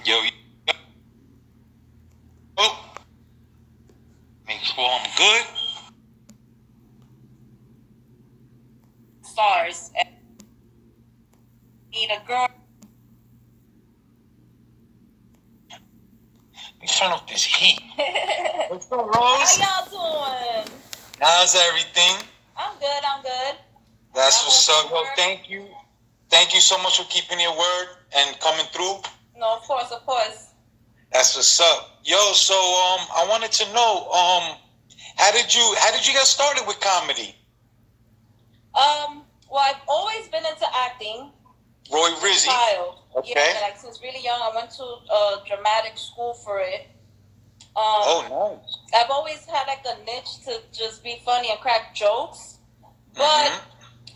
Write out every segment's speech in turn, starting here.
Yo, make sure I'm good. Stars and need a girl. Turn off this heat. What's up, Rose? How y'all doing? How's everything? I'm good. That's what's up. Yo, thank you. Thank you so much for keeping your word and coming through. No, of course. That's what's up. Yo, so I wanted to know how did you get started with comedy? Well, I've always been into acting. Roy Rizzi. Child. Okay. Yeah, like since really young, I went to dramatic school for it. Oh, nice. I've always had like a niche to just be funny and crack jokes, but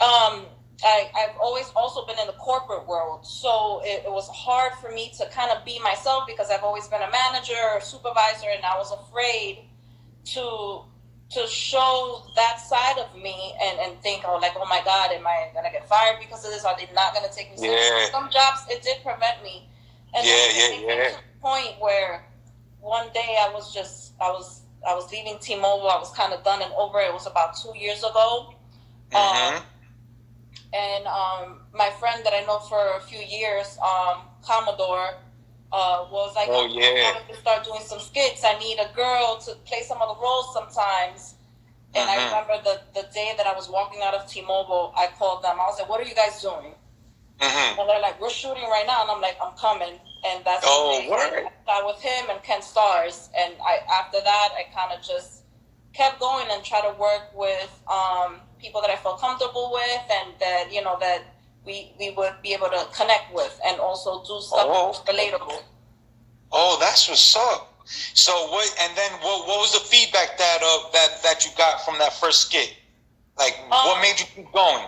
I've always also been in the corporate world, so it was hard for me to kind of be myself because I've always been a manager or supervisor, and I was afraid to show that side of me and think, oh my God, am I gonna get fired because of this? Are they not gonna take me seriously? Some jobs it did prevent me, and it came to the point where one day I was leaving T-Mobile. I was kind of done and over. It was about 2 years ago. And my friend that I know for a few years, Commodore, was like, I wanted to start doing some skits. I need a girl to play some of the roles sometimes. And I remember the day that I was walking out of T-Mobile, I called them. I was like, what are you guys doing? And they're like, we're shooting right now. And I'm like, I'm coming. And that's I shot with him and Ken Stars. And after that, I kind of just kept going and try to work with people that I felt comfortable with and that, that we would be able to connect with and also do stuff that was relatable. Oh, that's what's up. So what was the feedback that you got from that first skit? Like, what made you keep going?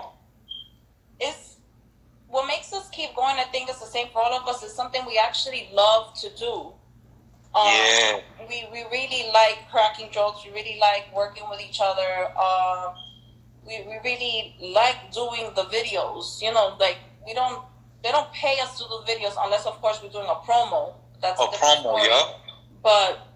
What makes us keep going, I think it's the same for all of us, is something we actually love to do. We really like cracking jokes. We really like working with each other. We really like doing the videos. Like they don't pay us to do the videos unless, of course, we're doing a promo. That's a different story. But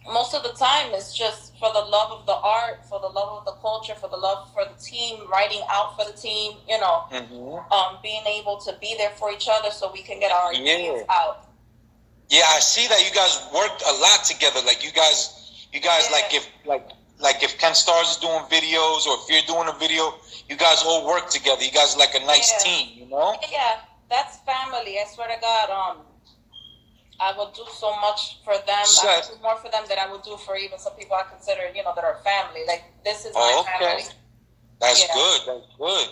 most of the time, it's just for the love of the art, for the love of the culture, for the love for the team, writing out for the team, being able to be there for each other so we can get our ideas out. Yeah, I see that you guys worked a lot together. Like you guys like if Ken Stars is doing videos or if you're doing a video, you guys all work together. You guys are like a nice team, Yeah, that's family. I swear to God, I would do so much for them. I would do more for them than I would do for even some people I consider, that are family. Like, this is my family. That's good. That's good.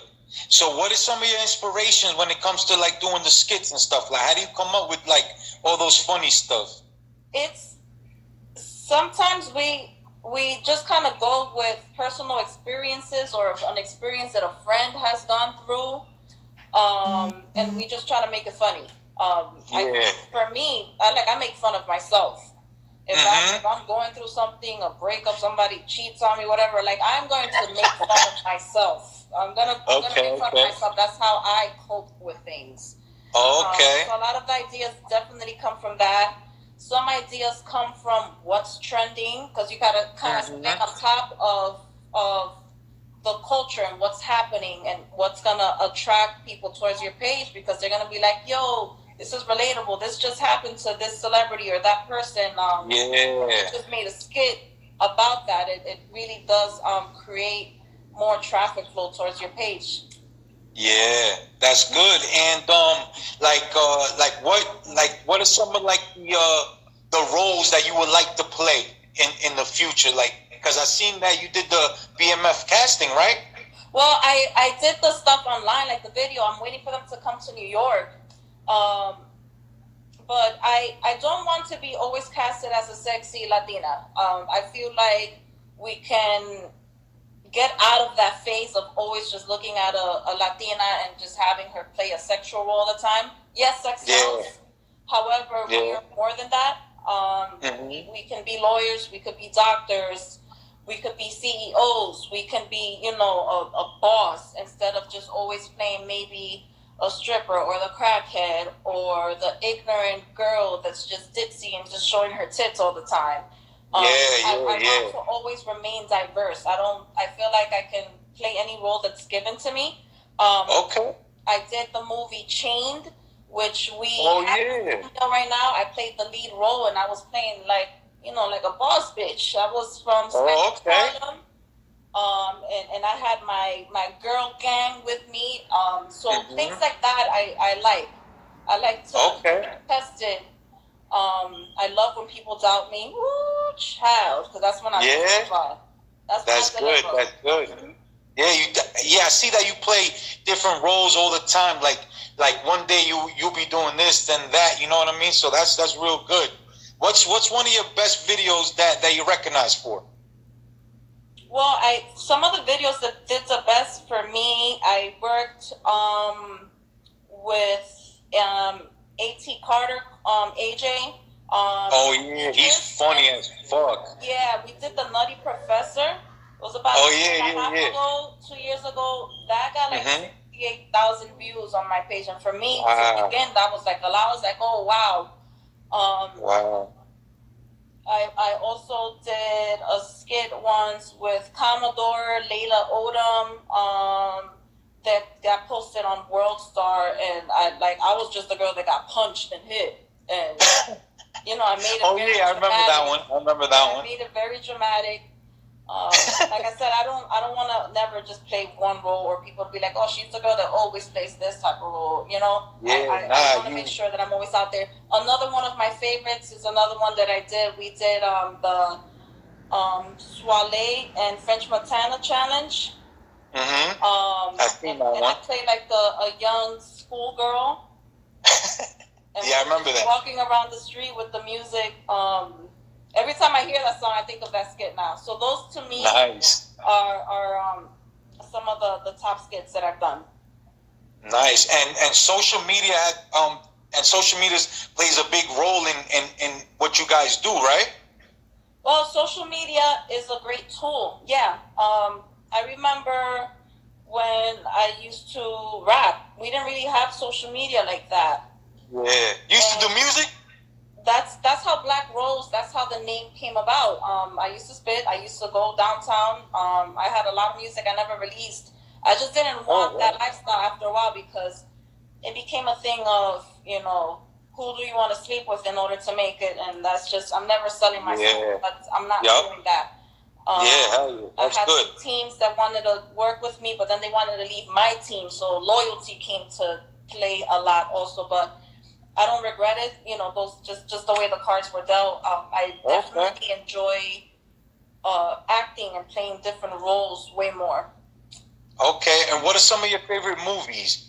So what is some of your inspirations when it comes to, like, doing the skits and stuff? Like, how do you come up with, like, all those funny stuff? Sometimes we just kind of go with personal experiences or an experience that a friend has gone through, and we just try to make it funny. For me, I make fun of myself. If I'm going through something, a breakup, somebody cheats on me, whatever, like I'm going to make fun of myself. I'm gonna make fun of myself. That's how I cope with things. So a lot of the ideas definitely come from that. Some ideas come from what's trending, because you gotta kind of stay on top of the culture and what's happening and what's gonna attract people towards your page, because they're gonna be like, yo, this is relatable. This just happened to this celebrity or that person. Just made a skit about that. It really does create more traffic flow towards your page. Yeah, that's good. And what are some of the roles that you would like to play in the future? Like, because I seen that you did the BMF casting, right? Well, I did the stuff online, like the video. I'm waiting for them to come to New York. But I don't want to be always casted as a sexy Latina. I feel like we can get out of that phase of always just looking at a Latina and just having her play a sexual role all the time. Yes, sex sells. However, we are more than that. We can be lawyers. We could be doctors. We could be CEOs. We can be, a boss, instead of just always playing maybe a stripper or the crackhead or the ignorant girl that's just ditzy and just showing her tits all the time. I want to always remain diverse. I feel like I can play any role that's given to me. Okay. I did the movie Chained, which we yeah. right now. I played the lead role, and I was playing like a boss bitch. I was from Harlem. And I had my girl gang with me. So things like that I like. I like to test it. I love when people doubt me. Woo, child, because that's when I That's good. That's good. Yeah, I see that you play different roles all the time. Like one day you'll be doing this, then that. You know what I mean? So that's real good. What's one of your best videos that you recognize for? Well, some of the videos that did the best for me, I worked with A.T. Carter, AJ. Oh yeah, he's funny as fuck. Yeah, we did the Nutty Professor. It was about 2 years ago. That got like 68,000 views on my page, and for me, again, that was like a lot. I was like, oh wow. Wow. I also did a skit once with Commodore Layla Odom that got posted on World Star, and I was just the girl that got punched and hit, and I made it. I remember that one. I made it very dramatic. Like I said, I don't want to never just play one role, or people be like, oh, she's the girl that always plays this type of role, I want to make sure that I'm always out there. Another one of my favorites is another one that I did. We did the Soirée and French Montana challenge. And I played like a young schoolgirl. I remember that. Walking around the street with the music. Every time I hear that song, I think of that skit now. So those to me are some of the top skits that I've done. Nice. And social media plays a big role in what you guys do, right? Well, social media is a great tool. Yeah. I remember when I used to rap, we didn't really have social media like that. Yeah. You used to do music? That's how Black Rose, that's how the name came about. I used to spit. I used to go downtown. I had a lot of music I never released. I just didn't want that lifestyle after a while, because it became a thing of, who do you want to sleep with in order to make it? And that's just, I'm never selling myself. But I'm not doing that. That's I had good. some teams that wanted to work with me, but then they wanted to leave my team. So loyalty came to play a lot also. But I don't regret it. Those just the way the cards were dealt. I definitely enjoy acting and playing different roles way more. Okay, and what are some of your favorite movies?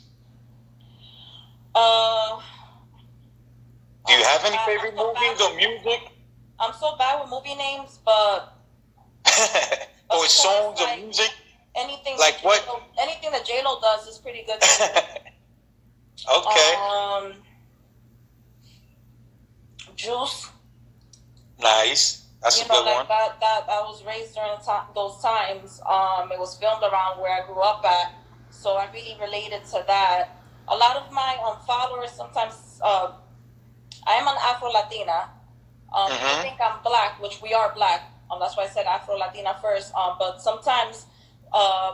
Do you have any favorite movies or music? I'm so bad with movie names, but or songs or music? Anything like what? Anything that J-Lo does is pretty good to me. Okay. Juice. Nice. That's a good one. That I was raised during those times. It was filmed around where I grew up at, so I really related to that. A lot of my followers sometimes, I am an Afro-Latina. People think I'm black, which we are black. That's why I said Afro-Latina first. But sometimes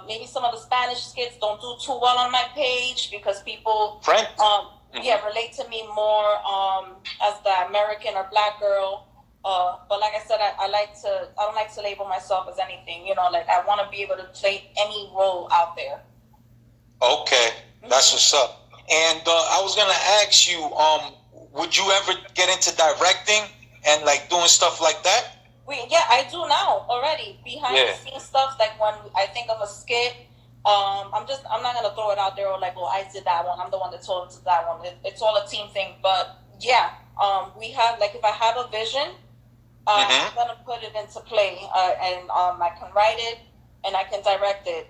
maybe some of the Spanish skits don't do too well on my page, because people relate to me more as the American or black girl. But like I said, I don't like to label myself as anything. I want to be able to play any role out there. Okay, that's what's up. And I was gonna ask you, would you ever get into directing and like doing stuff like that? I do now already. Behind the scenes stuff, like when I think of a skit, I'm not gonna throw it out there or like, oh, I did that one. I'm the one that told him to that one. It's all a team thing. But we have, like, if I have a vision, I'm gonna put it into play, and I can write it and I can direct it.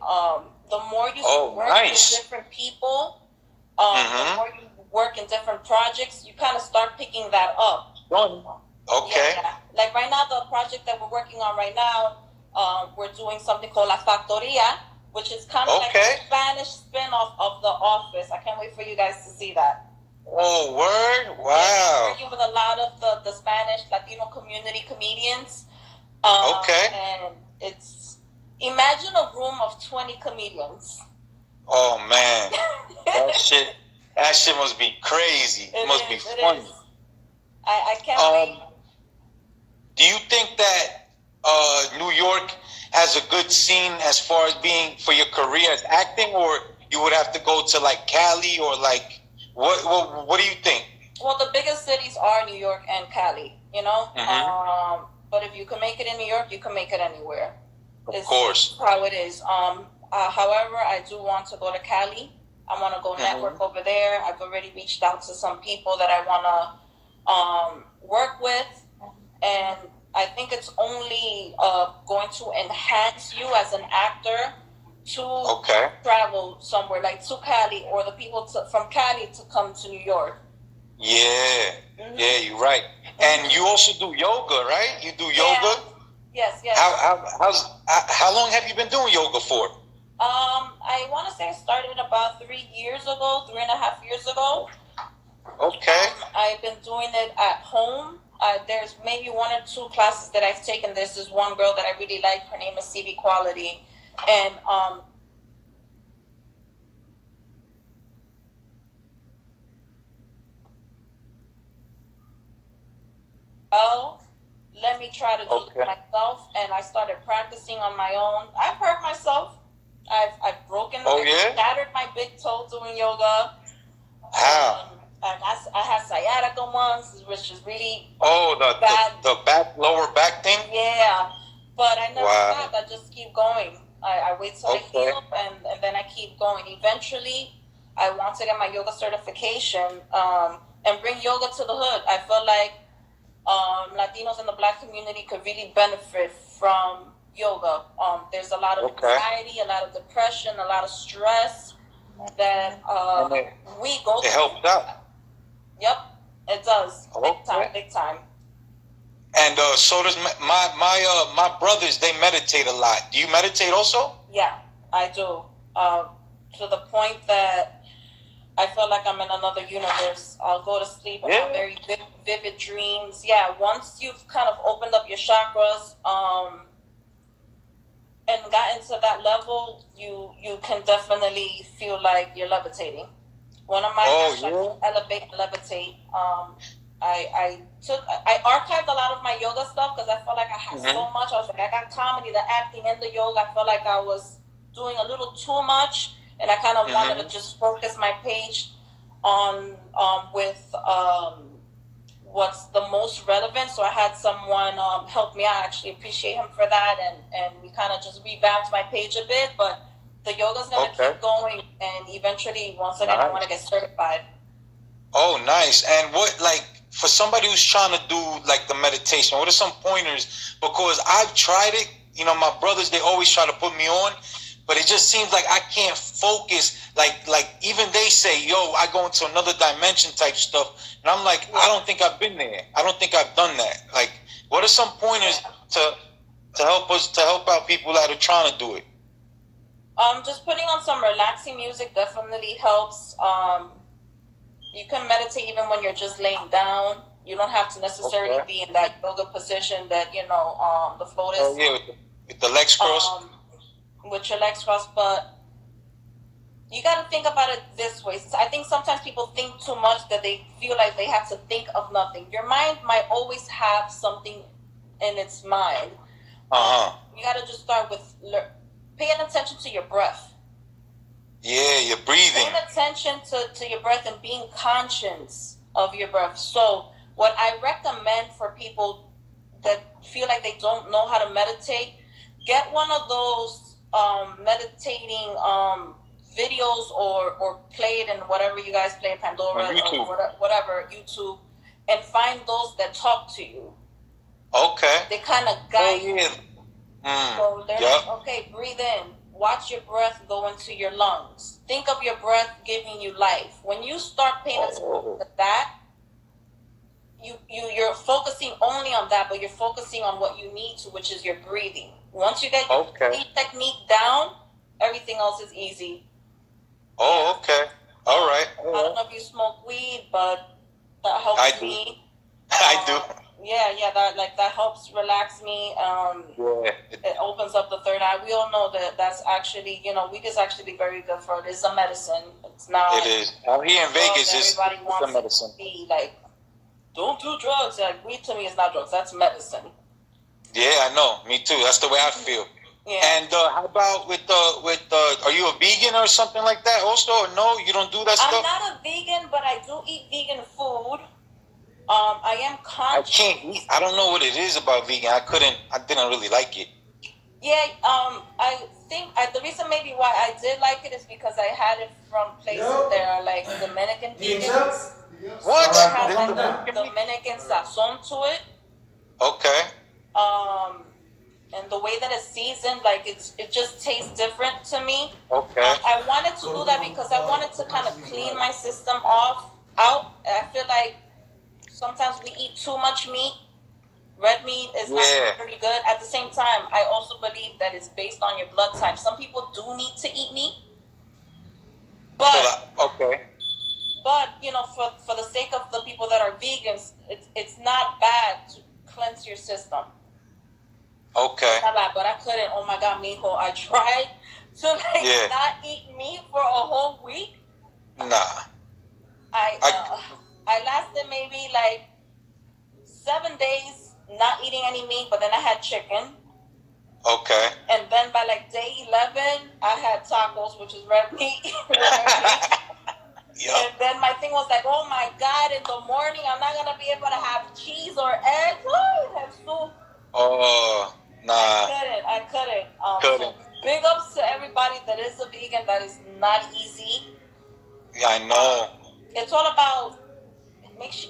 The more you work with different people, the more you work in different projects, you kind of start picking that up. Okay. Yeah. Like right now, the project that we're working on right now, we're doing something called La Factoria, which is kind of like a Spanish spin-off of The Office. I can't wait for you guys to see that. Oh, word! Wow. Yeah, working with a lot of the Spanish Latino community comedians. And it's, imagine a room of 20 comedians. Oh man, that shit must be crazy. It must be funny. I can't wait. Do you think that New York has a good scene as far as being for your career as acting, or you would have to go to like Cali or like what do you think? Well, the biggest cities are New York and Cali, you know. Mm-hmm. But if you can make it in New York, you can make it anywhere. Of course. How it is. However, I do want to go to Cali. I want to go network over there. I've already reached out to some people that I want to work with, and I think it's only going to enhance you as an actor to travel somewhere like to Cali, or the people from Cali to come to New York. Yeah, yeah, you're right. And you also do yoga, right? You do yoga? Yes. How long have you been doing yoga for? I want to say I started about 3 years ago, 3.5 years ago. Okay. I've been doing it at home. There's maybe 1 or 2 classes that I've taken. There's this one girl that I really like. Her name is CV Quality. And let me try to do it myself. And I started practicing on my own. I've hurt myself. I've broken. Shattered my big toe doing yoga. How? I had sciatica once, which is really bad. The back, lower back thing. Yeah, but I never stopped. I just keep going. I wait till I heal, and then I keep going. Eventually, I want to get my yoga certification and bring yoga to the hood. I feel like Latinos in the Black community could really benefit from yoga. There's a lot of anxiety, a lot of depression, a lot of stress that we go through. It helps out. Yep, it does. Big time. And so does my brothers. They meditate a lot. Do you meditate also? Yeah, I do. To the point that I feel like I'm in another universe. I'll go to sleep and have very vivid dreams. Yeah, once you've kind of opened up your chakras, and gotten to that level, you can definitely feel like you're levitating. One of my levitate. I archived a lot of my yoga stuff because I felt like I had so much. I was like, I got comedy, the acting, and the yoga. I felt like I was doing a little too much, and I kind of wanted to just focus my page on with what's the most relevant. So I had someone help me out. I actually appreciate him for that, and we kind of just revamped my page a bit. But the yoga's gonna keep going, and eventually, once again, I want to get certified. Oh, nice. And what, like, for somebody who's trying to do like the meditation, what are some pointers? Because I've tried it. You know, my brothers, they always try to put me on, but it just seems like I can't focus. Like even they say, yo, I go into another dimension type stuff. And I'm like, I don't think I've been there. I don't think I've done that. Like, what are some pointers to help out people that are trying to do it? Just putting on some relaxing music definitely helps. You can meditate even when you're just laying down. You don't have to necessarily be in that yoga position that, the float is. Oh, yeah, with the legs crossed. With your legs crossed, but you got to think about it this way. I think sometimes people think too much that they feel like they have to think of nothing. Your mind might always have something in its mind. You got to just start with paying attention to your breath. Yeah, you're breathing. Paying attention to your breath and being conscious of your breath. So what I recommend for people that feel like they don't know how to meditate, get one of those meditating videos or play it in whatever you guys play, Pandora or whatever, YouTube, and find those that talk to you. Okay. They kind of guide you. So they're like, okay, breathe in. Watch your breath go into your lungs. Think of your breath giving you life. When you start paying attention to that, you're focusing only on that, but you're focusing on what you need to, which is your breathing. Once you get your breathing technique down, Everything else is easy. Oh, okay. All right. I don't know if you smoke weed, but that helps I do. me. I do. Yeah, that helps relax me. Yeah. It opens up the third eye. We all know that that's actually, weed is actually very good for it. It's a medicine. It's not. It is. Out here in Vegas, everybody it's wants a medicine. to be like, don't do drugs. Like, weed to me is not drugs. That's medicine. Yeah, I know. Me too. That's the way I feel. Yeah. And how about with are you a vegan or something like that also? Or no, you don't do that stuff? I'm not a vegan, but I do eat vegan food. I am conscious. I can't eat. I don't know what it is about vegan. I didn't really like it. Yeah, I think the reason maybe why I did like it is because I had it from places that are like Dominican vegans. What? So it has like the Dominican sazon to it. Okay. And the way that it's seasoned, like it just tastes different to me. Okay. I wanted to do that because I wanted to kind of clean my system out. I feel like sometimes we eat too much meat. Red meat is not very good. At the same time, I also believe that it's based on your blood type. Some people do need to eat meat. But okay. But for the sake of the people that are vegans, it's not bad to cleanse your system. Okay. It's not bad, but I couldn't. Oh my God, mijo! I tried to not eat meat for a whole week. Nah. I lasted maybe like 7 days not eating any meat, but then I had chicken. Okay. And then by like day 11, I had tacos, which is red meat. Yep. And then my thing was like, oh my God, in the morning, I'm not going to be able to have cheese or eggs. Oh, have soup. Oh, nah. I couldn't. So big ups to everybody that is a vegan. That is not easy. Yeah, I know. It's all about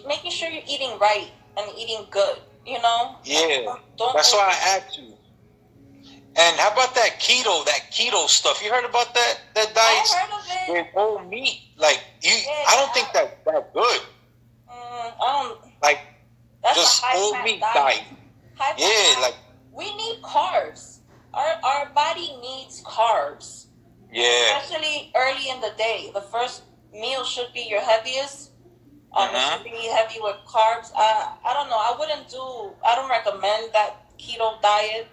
making sure you're eating right and eating good, Yeah. That's why I asked you. And how about that keto stuff? You heard about that diet? I heard of it. With whole meat. Like, I don't think that's that good. I don't. Like, that's just whole meat diet. Like. We need carbs. Our body needs carbs. Yeah. Especially early in the day. The first meal should be your heaviest. It should be heavy with carbs. I don't know. I don't recommend that keto diet.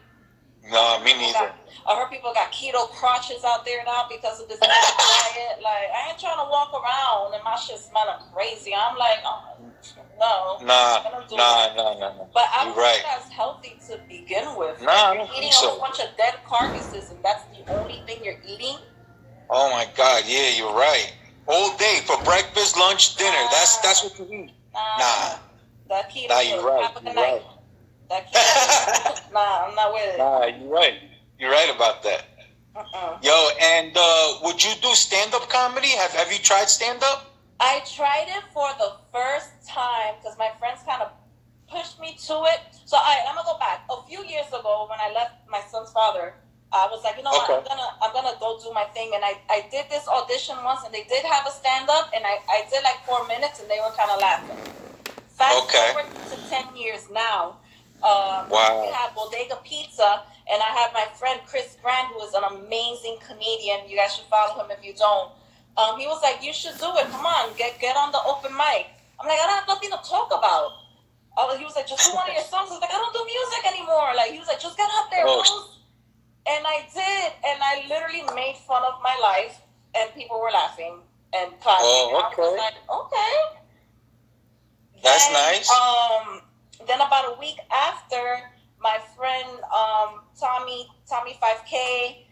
No, me neither. I heard people got keto crotches out there now because of this diet. Like, I ain't trying to walk around and my shit smelling crazy. I'm like, no. Nah. But I don't think that's healthy to begin with. Nah, you're eating a whole bunch of dead carcasses and that's the only thing you're eating. Oh my God, yeah, you're right. All day for breakfast, lunch, dinner. That's what you eat. Nah. That keto. Nah, you're right. You're right. That keto. Nah, I'm not with it. Nah, you're right. You're right about that. Yo, and would you do stand-up comedy? Have you tried stand-up? I tried it for the first time because my friends kind of pushed me to it. So I'm gonna go back. A few years ago, when I left my son's father, I was like, what? I'm gonna go do my thing. And I did this audition once, and they did have a stand-up, and I did like 4 minutes, and they were kind of laughing. Fast forward to 10 years now. Wow. We have Bodega Pizza, and I have my friend Chris Grant, who is an amazing comedian. You guys should follow him if you don't. He was like, you should do it. Come on, get on the open mic. I'm like, I don't have nothing to talk about. He was like, just do one of your songs. I was like, I don't do music anymore. Like, he was like, just get up there, And I did, and I literally made fun of my life, and people were laughing and clapping. Oh, okay. I was like, okay. That's nice. Then about a week after, my friend Tommy 5K,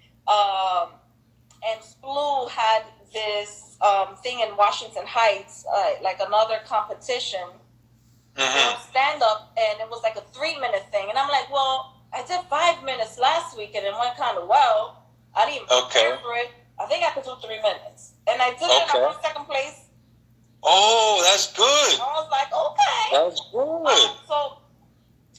and Splu had this thing in Washington Heights, like another competition, stand up, and it was like a 3-minute thing. And I'm like, well, I did 5 minutes last week and it went kind of well. I didn't even prepare for it. I think I could do 3 minutes. And I did it. I won second place. Oh, that's good. I was like, okay. That's good. So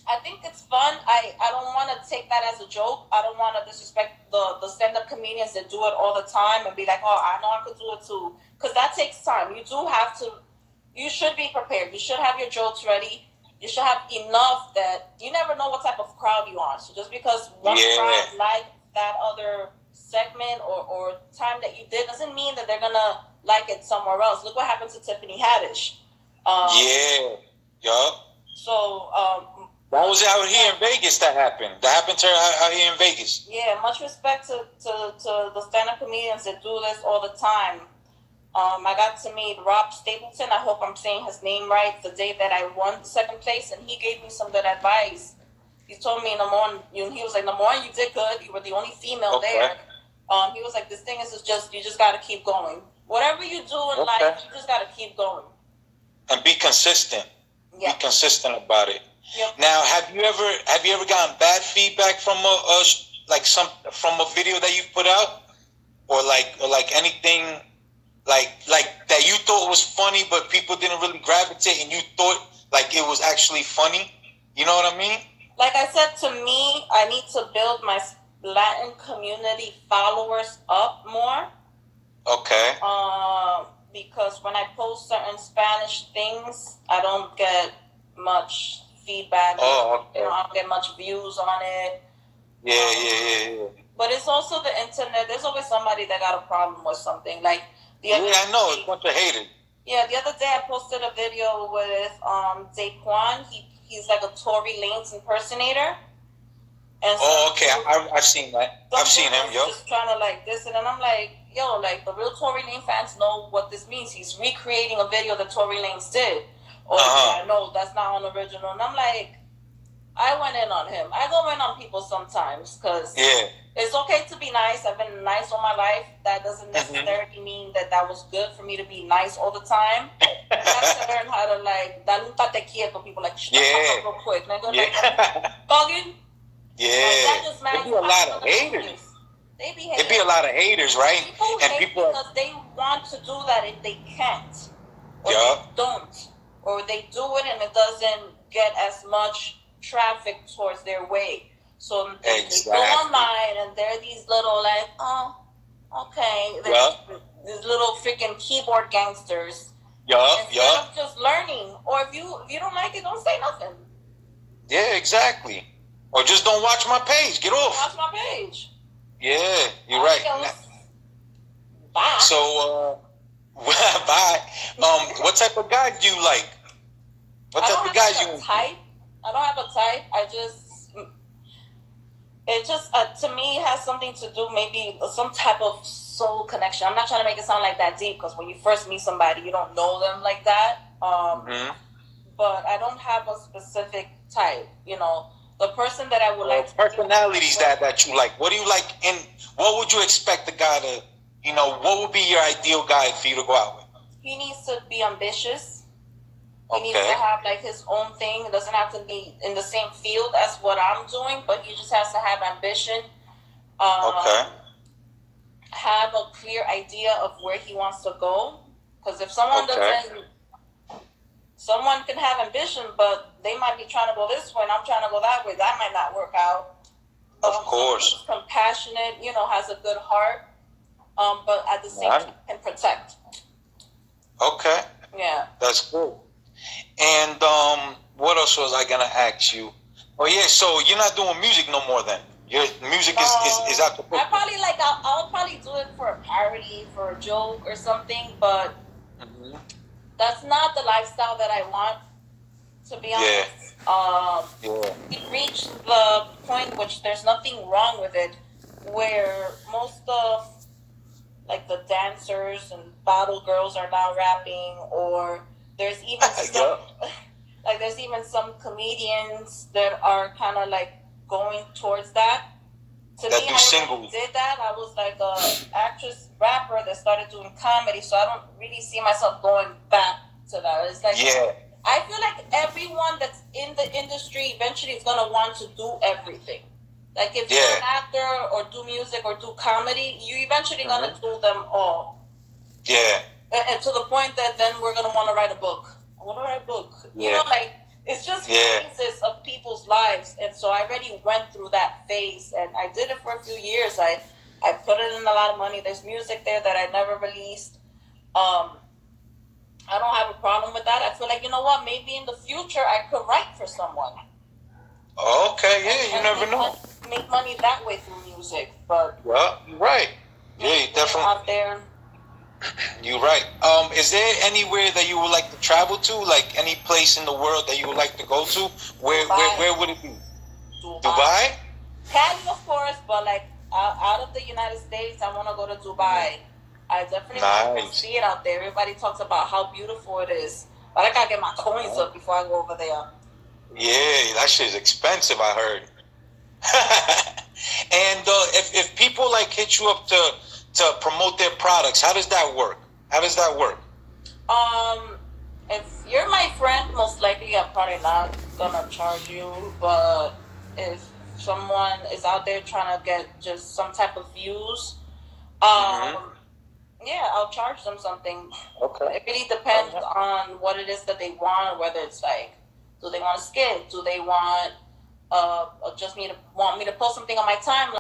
I think it's fun. I don't want to take that as a joke. I don't want to disrespect the stand-up comedians that do it all the time and be like, oh, I know I could do it too. Because that takes time. You should be prepared. You should have your jokes ready. You should have enough that you never know what type of crowd you're on. So just because one crowd like that other segment or time that you did doesn't mean that they're gonna like it somewhere else. Look what happened to Tiffany Haddish. Yeah. Yup. So that was out here in Vegas. That happened. That happened to her out here in Vegas. Yeah, much respect to the stand-up comedians that do this all the time. I got to meet Rob Stapleton. I hope I'm saying his name right. The day that I won second place, and he gave me some good advice. He told me, number one, he was like, number one, you did good. You were the only female there. He was like, this thing is just, you just got to keep going. Whatever you do in life, you just got to keep going. And be consistent. Yeah. Be consistent about it. Yep. Now, have you ever gotten bad feedback from from a video that you put out, or like anything like that you thought was funny, but people didn't really gravitate, and you thought like it was actually funny? You know what I mean? Like I said, to me, I need to build my Latin community followers up more. Okay. Because when I post certain Spanish things, I don't get much feedback. Oh, okay. I don't get much views on it. Yeah. But it's also the internet. There's always somebody that got a problem with something. Like I know. It's a bunch of haters. Yeah, the other day I posted a video with Daquan. He's like a Tory Lanez impersonator. And okay. I've seen that. I've seen him, yo. Just trying to like this, and I'm like, yo, like the real Tory Lanez fans know what this means. He's recreating a video that Tory Lanez did. Or I know that's not unoriginal. And I'm like, I went in on him. I go in on people sometimes because it's okay to be nice. I've been nice all my life. That doesn't necessarily mean that was good for me to be nice all the time. I have to learn how to like, dale un tate quieto. People like, shut up real quick. And I go like, bugging. Yeah. There be a lot of haters. They be haters. There be a lot of haters, right? People hate because they want to do that and they can't. Or they don't. Or they do it and it doesn't get as much traffic towards their way. So they go online and they're these little like, oh, okay. These little freaking keyboard gangsters. Instead of just learning. Or if you don't like it, don't say nothing. Yeah, exactly. Or just don't watch my page. Get off. Watch my page. Yeah, you're right. Bye. So, bye. What type of guy do you like? What type of guys you? Type. I don't have a type. It just to me it has something to do maybe some type of soul connection. I'm not trying to make it sound like that deep because when you first meet somebody, you don't know them like that. But I don't have a specific type. You know. The person that I would like personalities that you like. What do you like, and what would you expect the guy to, what would be your ideal guy for you to go out with? He needs to be ambitious. He needs to have like his own thing. It doesn't have to be in the same field as what I'm doing, but he just has to have ambition. Have a clear idea of where he wants to go. Because if someone doesn't, someone can have ambition, but they might be trying to go this way and I'm trying to go that way. That might not work out. Of course. Compassionate, has a good heart, but at the same time can protect. Okay. Yeah. That's cool. And what else was I gonna ask you? Oh yeah, so you're not doing music no more then? Your music is out the book. I'll probably do it for a parody, for a joke or something, but that's not the lifestyle that I want, to be honest. It reached the point which there's nothing wrong with it, where most of like the dancers and bottle girls are now rapping, or there's even some comedians that are kind of like going towards that. To me, I did that. I was like a actress rapper that started doing comedy, so I don't really see myself going back to that. It's like I feel like everyone that's in the industry eventually is gonna want to do everything. Like if you're an actor or do music or do comedy, you eventually gonna do them all. Yeah. And to the point that then we're gonna want to write a book. I want to write a book. You know, like it's just phases of people's lives, and so I already went through that phase, and I did it for a few years. I put in a lot of money. There's music there that I never released. I don't have a problem with that. I feel like, you know what, maybe in the future I could write for someone. Okay, you never know. make money that way through music. But well, you're right. Yeah, you definitely out there. You're right. Is there anywhere that you would like to travel to? Like any place in the world that you would like to go to? Where would it be? Dubai? Cali, of course, but like out of the United States, I want to go to Dubai. I definitely want to see it out there. Everybody talks about how beautiful it is, but I gotta get my coins up before I go over there. Yeah, that shit is expensive, I heard. And if people like hit you up to promote their products, how does that work? If you're my friend, most likely I'm probably not gonna charge you. But if someone is out there trying to get just some type of views, yeah, I'll charge them something. Okay. It really depends on what it is that they want. Whether it's like, do they want a skit? Do they want want me to post something on my timeline?